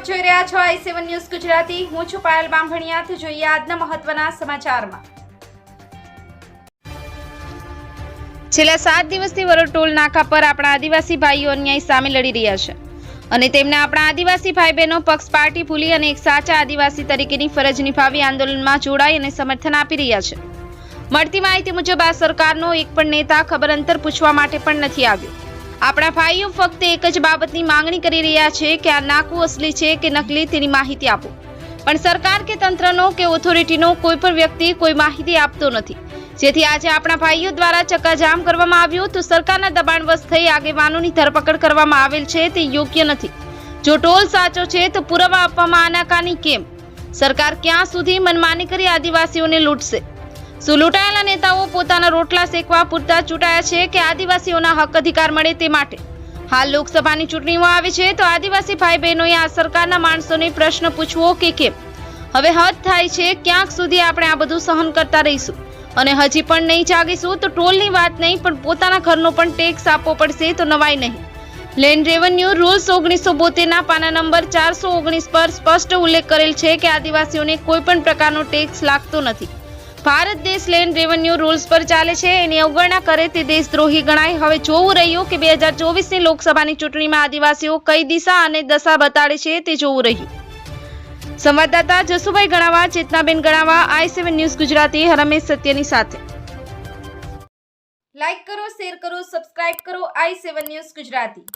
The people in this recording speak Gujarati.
આપ જોઈ રહ્યા છો i7 ન્યૂઝ ગુજરાતી। હું છું પાયલ બામભણિયા। તો જોઈએ આજના મહત્વના સમાચારમાં। છેલ્લા 7 દિવસથી વરોડ ટોલ નાકા પર આપણા આદિવાસી ભાઈઓ અન્યાય સામે લડી રહ્યા છે અને તેમને આપણા આદિવાસી ભાઈ બહેનો પક્ષ પાર્ટી ભૂલી અને એક સાચા આદિવાસી તરીકેની ફરજ નિભાવી આંદોલનમાં જોડાઈ અને સમર્થન આપી રહ્યા છે। મળતી માહિતી મુજબ આ સરકારનો એક પણ નેતા ખબર અંતર પૂછવા માટે પણ નથી આવ્યો। આપણા ભાઈઓ ફક્ત એક જ બાબતની માંગણી કરી રહ્યા છે કે આ નાકું અસલી છે કે નકલી તેની માહિતી આપો, પણ સરકાર કે તંત્રનો કે ઓથોરિટીનો કોઈ પણ વ્યક્તિ કોઈ માહિતી આપતો નથી, જેથી આજે આપણા ભાઈઓ દ્વારા ચક્કાજામ કરવામાં આવ્યું। તો સરકારના દબાણવશ થઈ આગેવાનોની ધરપકડ કરવામાં આવેલ છે તે યોગ્ય નથી। જો ટોલ સાચો છે તો પુરાવા આપવામાં આનાકાની કેમ? સરકાર ક્યાં સુધી મનમાની કરી આદિવાસીઓને લૂંટશે? શું લૂંટાયેલા નેતાઓ પોતાના રોટલા શેકવા પૂરતા ચૂંટાયા છે કે આદિવાસીઓના હક અધિકાર મળે તે માટે? હાલ લોકસભાની ચૂંટણીઓ આવે છે તો આદિવાસી ભાઈ બહેનોએ આ સરકારના માણસોને પ્રશ્ન પૂછવો કે કેમ? હવે હદ થાય છે। ક્યાંક સુધી આપણે આ બધું સહન કરતા રહીશું અને હજી પણ નહીં જાગીશું તો ટોલની વાત નહીં પણ પોતાના ઘરનો પણ ટેક્સ આપવો પડશે તો નવાઈ નહીં। લેન્ડ રેવન્યુ રૂલ્સ 1972ના પાના નંબર 419 પર સ્પષ્ટ ઉલ્લેખ કરેલ છે કે આદિવાસીઓને કોઈ પણ પ્રકારનો ટેક્સ લાગતો નથી। ભારત દેશ લેન્ડ રેવન્યુ રૂલ્સ પર ચાલે છે, એની અવગણના કરે તે દેશદ્રોહી ગણાય। હવે જોવું રહ્યું કે 2024ની લોકસભાની ચૂંટણીમાં આદિવાસીઓ કઈ દિશા અને દશા બતાડે છે તે જોવું રહ્યું। સંવાદદાતા જસુભાઈ ગણાવા, ચેતનાબેન ગણાવા, i7 ન્યૂઝ ગુજરાતી, હરમેશ સત્યની સાથે। લાઈક કરો, શેર કરો, સબસ્ક્રાઇબ કરો i7 ન્યૂઝ ગુજરાતી।